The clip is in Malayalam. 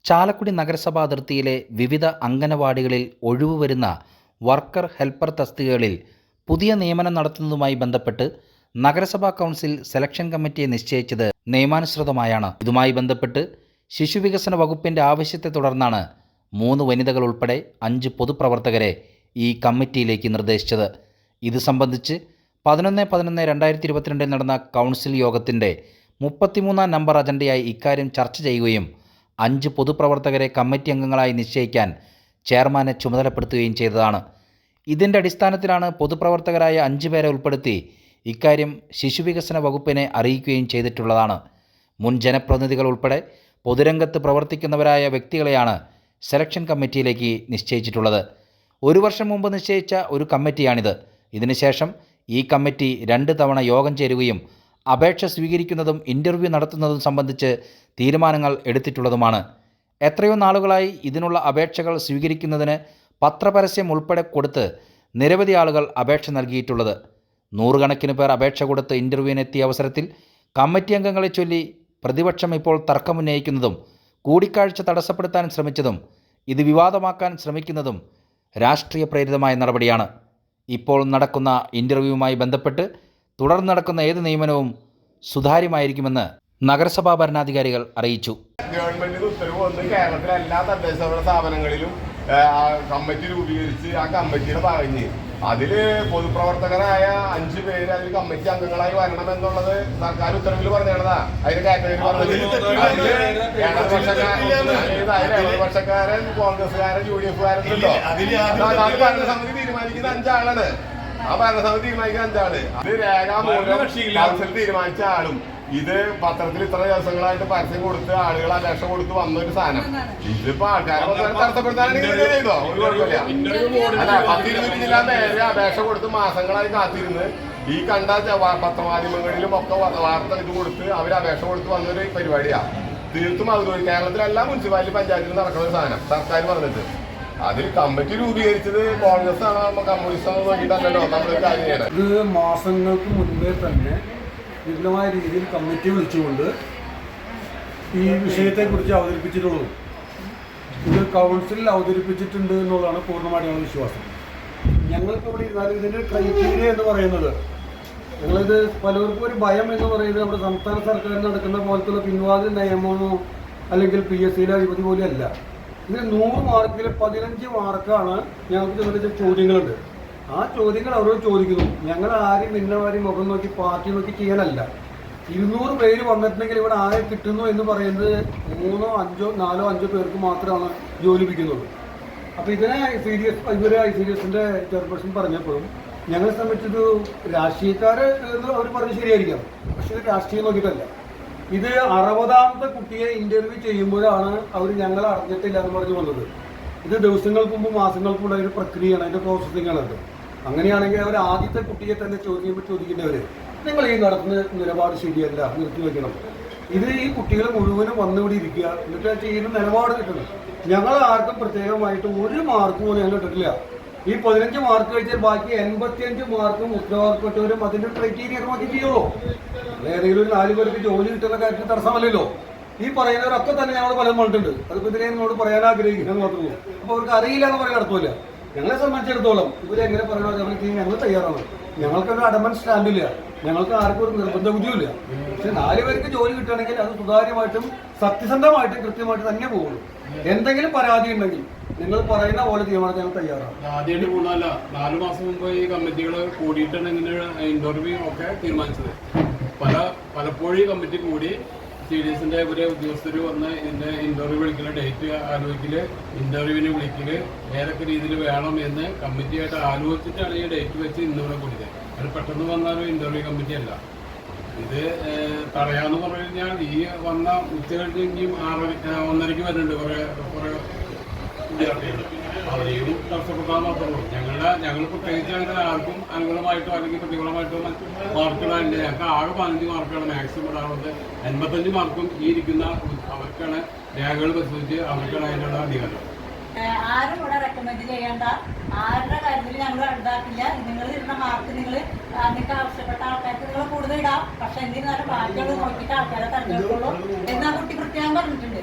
ചാലക്കുടി നഗരസഭാ അതിർത്തിയിലെ വിവിധ അംഗനവാടികളിൽ ഒഴിവ് വരുന്ന വർക്കർ ഹെൽപ്പർ തസ്തികകളിൽ പുതിയ നിയമനം നടത്തുന്നതുമായി ബന്ധപ്പെട്ട് നഗരസഭാ കൗൺസിൽ സെലക്ഷൻ കമ്മിറ്റിയെ നിശ്ചയിച്ചത് നിയമാനുസൃതമായാണ്. ഇതുമായി ബന്ധപ്പെട്ട് ശിശുവികസന വകുപ്പിൻ്റെ ആവശ്യത്തെ തുടർന്നാണ് 3 വനിതകൾ ഉൾപ്പെടെ 5 പൊതുപ്രവർത്തകരെ ഈ കമ്മിറ്റിയിലേക്ക് നിർദ്ദേശിച്ചത്. ഇത് സംബന്ധിച്ച് 11/11/2022 നടന്ന കൗൺസിൽ യോഗത്തിൻ്റെ 33-ാം നമ്പർ അജണ്ടയായി ഇക്കാര്യം ചർച്ച ചെയ്യുകയും 5 പൊതുപ്രവർത്തകരെ കമ്മിറ്റി അംഗങ്ങളായി നിശ്ചയിക്കാൻ ചെയർമാനെ ചുമതലപ്പെടുത്തുകയും ചെയ്തതാണ്. ഇതിൻ്റെ അടിസ്ഥാനത്തിലാണ് പൊതുപ്രവർത്തകരായ 5 പേരെ ഉൾപ്പെടുത്തി ഇക്കാര്യം ശിശുവികസന വകുപ്പിനെ അറിയിക്കുകയും ചെയ്തിട്ടുള്ളതാണ്. മുൻ ജനപ്രതിനിധികൾ ഉൾപ്പെടെ പൊതുരംഗത്ത് പ്രവർത്തിക്കുന്നവരായ വ്യക്തികളെയാണ് സെലക്ഷൻ കമ്മിറ്റിയിലേക്ക് നിശ്ചയിച്ചിട്ടുള്ളത്. 1 വർഷം മുമ്പ് നിശ്ചയിച്ച ഒരു കമ്മിറ്റിയാണിത്. ഇതിനുശേഷം ഈ കമ്മിറ്റി 2 തവണ യോഗം ചേരുകയും അപേക്ഷ സ്വീകരിക്കുന്നതും ഇൻ്റർവ്യൂ നടത്തുന്നതും സംബന്ധിച്ച് തീരുമാനങ്ങൾ എടുത്തിട്ടുള്ളതുമാണ്. എത്രയോ നാളുകളായി ഇതിനുള്ള അപേക്ഷകൾ സ്വീകരിക്കുന്നതിന് പത്രപരസ്യം ഉൾപ്പെടെ കൊടുത്ത് നിരവധി ആളുകൾ അപേക്ഷ നൽകിയിട്ടുള്ളത്. 100 കണക്കിന് പേർ അപേക്ഷ കൊടുത്ത് ഇൻ്റർവ്യൂവിനെത്തിയ അവസരത്തിൽ കമ്മിറ്റി അംഗങ്ങളെ ചൊല്ലി പ്രതിപക്ഷം ഇപ്പോൾ തർക്കമുന്നയിക്കുന്നതും കൂടിക്കാഴ്ച തടസ്സപ്പെടുത്താൻ ശ്രമിച്ചതും ഇത് വിവാദമാക്കാൻ ശ്രമിക്കുന്നതും രാഷ്ട്രീയ പ്രേരിതമായ നടപടിയാണ്. ഇപ്പോൾ നടക്കുന്ന ഇൻ്റർവ്യൂവുമായി ബന്ധപ്പെട്ട് തുടർന്ന് നടക്കുന്ന ഏത് നിയമനവും സുതാര്യമായിരിക്കുമെന്ന് നഗരസഭാ ഭരണാധികാരികൾ അറിയിച്ചു. ഗവൺമെന്റിന് ഉത്തരവ് വന്ന് കേരളത്തിലെ എല്ലാ തദ്ദേശഭരണ സ്ഥാപനങ്ങളിലും കമ്മിറ്റി രൂപീകരിച്ച് ആ കമ്മിറ്റിയുടെ ഭാഗഞ്ഞ് അതില് പൊതുപ്രവർത്തകരായ 5 പേര് അതിൽ കമ്മിറ്റി അംഗങ്ങളായി വരണം എന്നുള്ളത് സർക്കാർ ഉത്തരവിൽ പറഞ്ഞതാ. അതിന്റെ കാറ്റഗറി പറഞ്ഞത് ഇടതുപക്ഷക്കാരൻ, കോൺഗ്രസ്സുകാരൻ, UDF-കാരൻ ഉണ്ടോ? ഭരണസമിതി തീരുമാനിക്കുന്ന 5 ആളാണ്. ആ ഭരണസമിതി തീരുമാനിക്കുന്ന 5 ആള്. അത് രേഖാമൂലം കൗൺസിൽ തീരുമാനിച്ച ആളും ഇത് പത്രത്തിൽ ഇത്ര ദിവസങ്ങളായിട്ട് പരസ്യം കൊടുത്ത് ആളുകൾ അപേക്ഷ കൊടുത്ത് വന്നൊരു സാധനം. ഇതിപ്പോ ആൾക്കാരെ തടസ്സപ്പെടുത്താനാണെങ്കിൽ ചെയ്തോ ഒരു കുഴപ്പമില്ല. അല്ല, 10-20 ജില്ലാ പേര് അപേക്ഷ കൊടുത്ത് മാസങ്ങളായി കാത്തിരുന്ന് ഈ കണ്ട പത്രമാധ്യമങ്ങളിലും ഒക്കെ വാർത്ത ഇത് കൊടുത്ത് അവർ അപേക്ഷ കൊടുത്ത് വന്നൊരു പരിപാടിയാ. തീർത്തും ഔദ്യോഗിക കേരളത്തിലെ എല്ലാ മുനിസിപ്പാലിറ്റി പഞ്ചായത്തിലും നടക്കുന്ന ഒരു സാധനം സർക്കാർ പറഞ്ഞിട്ട്. അതിൽ കമ്മിറ്റി രൂപീകരിച്ചത് കോൺഗ്രസ് ആണോ കമ്മ്യൂണിസ്റ്റ് ആണോ നോക്കിയിട്ടല്ലോ നമ്മളൊരു കാര്യം ചെയ്യണം. ഇത് മാസങ്ങൾക്ക് മുൻപേ തന്നെ വിപുലമായ രീതിയിൽ കമ്മിറ്റി വിളിച്ചുകൊണ്ട് ഈ വിഷയത്തെക്കുറിച്ച് അവതരിപ്പിച്ചിട്ടുള്ളൂ. ഇത് കൗൺസിലിൽ അവതരിപ്പിച്ചിട്ടുണ്ട് എന്നുള്ളതാണ് പൂർണ്ണമായിട്ടുള്ള വിശ്വാസം. ഞങ്ങൾക്ക് ഇവിടെ ഇരുന്നാലും ഇതിൻ്റെ ക്രൈറ്റീരിയ എന്ന് പറയുന്നത്, ഞങ്ങളിത് പലർക്കും ഒരു ഭയം എന്ന് പറയുന്നത് നമ്മുടെ സംസ്ഥാന സർക്കാർ നടക്കുന്ന പോലത്തുള്ള പിൻവാതിൽ നിയമമോ അല്ലെങ്കിൽ PSCയിലെ അഴിമതി പോലും അല്ല. ഇതിൽ 100 മാർക്കിൽ 15 മാർക്കാണ് ഞങ്ങൾക്ക് ചെന്നിട്ട് ചോദ്യങ്ങളുണ്ട്. ആ ചോദ്യങ്ങൾ അവരോട് ചോദിക്കുന്നു. ഞങ്ങൾ ആരും ഇന്നവാരും മുഖം നോക്കി പാർട്ടി നോക്കി ചെയ്യാനല്ല. 200 പേര് വന്നിട്ടുണ്ടെങ്കിൽ ഇവിടെ ആരെ കിട്ടുന്നു എന്ന് പറയുന്നത് 3, 4, 5 പേർക്ക് മാത്രമാണ് ജോലി ലഭിക്കുന്നത്. അപ്പോൾ ഇതിനെ ICDSൻ്റെ ചെയർപേഴ്സൺ പറഞ്ഞപ്പോഴും ഞങ്ങളെ സംബന്ധിച്ചത് രാഷ്ട്രീയക്കാർ എന്ന് അവർ പറഞ്ഞ് ശരിയായിരിക്കാം, പക്ഷേ ഇത് രാഷ്ട്രീയം നോക്കിയിട്ടല്ല. ഇത് 60ാമത്തെ കുട്ടിയെ ഇൻ്റർവ്യൂ ചെയ്യുമ്പോഴാണ് അവർ ഞങ്ങൾ അറിഞ്ഞിട്ടില്ല എന്ന് പറഞ്ഞു വന്നത്. ഇത് ദിവസങ്ങൾക്ക് മുമ്പ് മാസങ്ങൾക്ക് മുമ്പ് ഒരു പ്രക്രിയയാണ്, അതിൻ്റെ പ്രോസസ്സിംഗ് ആണത്. അങ്ങനെയാണെങ്കിൽ അവർ ആദ്യത്തെ കുട്ടിയെ തന്നെ ചോദിക്കേണ്ടവർ നിങ്ങൾ ഈ നടത്തുന്ന നിലപാട് ശരിയല്ല, നിർത്തിവെക്കണം. ഇത് ഈ കുട്ടികൾ മുഴുവനും വന്നുകൂടി ഇരിക്കുക, എന്നിട്ട് ചെയ്യുന്ന നിലപാട് കിട്ടണം. ഞങ്ങൾ ആർക്കും പ്രത്യേകമായിട്ട് 1 മാർക്ക് പോലും ഞങ്ങൾ ഇട്ടിട്ടില്ല. ഈ 15 മാർക്ക് കഴിച്ചാൽ ബാക്കി 85 മാർക്കും ഉത്തരവാദപ്പെട്ടവരും അതിൻ്റെ ക്രൈറ്റീരിയ നോക്കി ചെയ്യുള്ളൂ. ഏതെങ്കിലും ഒരു 4 പേർക്ക് ജോലി കിട്ടുന്ന കാര്യത്തിൽ തടസ്സമല്ലല്ലോ. ഈ പറയുന്നവരൊക്കെ തന്നെ ഞങ്ങൾ പലതും പറഞ്ഞിട്ടുണ്ട്. അതിപ്പോൾ ഇതിനെ നിങ്ങളോട് പറയാൻ ആഗ്രഹിക്കുന്നത് മാത്രമേ. അപ്പോൾ അവർക്ക് അറിയില്ല എന്ന് പറയാൻ അർത്ഥമില്ല. ഞങ്ങളെ സംബന്ധിച്ചിടത്തോളം ഇവരെങ്ങനെ പറയണോ ഞങ്ങൾ തയ്യാറാണ്. ഞങ്ങൾക്കൊരു അഡമൻ സ്റ്റാൻഡില്ല, ഞങ്ങൾക്ക് ആർക്കും ഒരു നിർബന്ധ ബുദ്ധിയില്ല. പക്ഷെ 4 പേർക്ക് ജോലി കിട്ടുകയാണെങ്കിൽ അത് സുതാര്യമായിട്ടും സത്യസന്ധമായിട്ടും കൃത്യമായിട്ട് തന്നെ പോകുള്ളൂ. എന്തെങ്കിലും പരാതി ഉണ്ടെങ്കിൽ നിങ്ങൾ പറയുന്ന പോലെ തീരുമാനം ഞങ്ങൾ തയ്യാറാണ്. ആദ്യമായിട്ട് കൂടാല്ല, 4 മാസം മുമ്പ് ഈ കമ്മിറ്റികൾ കൂടിയിട്ടാണ് ഇങ്ങനെ ഇൻ്റർവ്യൂ ഒക്കെ തീരുമാനിച്ചത്. പലപ്പോഴും ഈ കമ്മിറ്റി കൂടി CDSൻ്റെ ഒരു ഉദ്യോഗസ്ഥർ വന്ന് ഇതിൻ്റെ ഇൻ്റർവ്യൂ വിളിക്കൽ, ഡേറ്റ് ആലോചിക്കൽ, ഇൻ്റർവ്യൂവിന് വിളിക്കൽ ഏതൊക്കെ രീതിയിൽ വേണം എന്ന് കമ്മിറ്റിയായിട്ട് ആലോചിച്ചിട്ടാണ് ഈ ഡേറ്റ് വെച്ച് ഇന്നിവിടെ കൂടിയത്. അത് പെട്ടെന്ന് വന്നൊരു ഇൻ്റർവ്യൂ കമ്മിറ്റി അല്ല. ഇത് തടയാന്ന് പറഞ്ഞു കഴിഞ്ഞാൽ ഈ വന്ന ഉച്ച കഴിഞ്ഞ് ഇനിയും 1:30 വരുന്നുണ്ട് കുറേ വിദ്യാർത്ഥികൾ. അവരെയും തടസ്സപ്പെട്ടാൽ മാത്രമേ ഉള്ളൂ. ഞങ്ങൾ പ്രത്യേകിച്ച് അങ്ങനെ ആർക്കും അനുകൂലമായിട്ടോ അല്ലെങ്കിൽ പ്രതികൂലമായിട്ടോ മാർക്കുകളായിട്ട് ഞങ്ങൾക്ക് ആകെ 15 മാർക്കാണ് മാക്സിമം ഇടാറുള്ളത്. 85 മാർക്കും ഈ ഇരിക്കുന്ന അവർക്കാണ് രേഖകൾ പരിശോധിച്ച് അവർക്കാണ് അതിനുള്ള അധികാരം. ആരും ഇവിടെ റെക്കമെൻഡ് ചെയ്യേണ്ട, ആരുടെ കാര്യത്തിൽ ഞങ്ങൾ ഉണ്ടാക്കില്ല. നിങ്ങൾ ഇടുന്ന മാർക്ക് നിങ്ങൾക്ക് ആവശ്യപ്പെട്ട ആൾക്കാർക്ക് നിങ്ങൾ കൂടുതൽ ഇടാം. പക്ഷെ എന്നിരുന്നാലും ബാക്കിയുള്ളത് നോക്കിയിട്ട് ആൾക്കാരെ തെരഞ്ഞെടുക്കുള്ളൂ എന്നാ കുട്ടി പ്രത്യേകം പറഞ്ഞിട്ടുണ്ട്.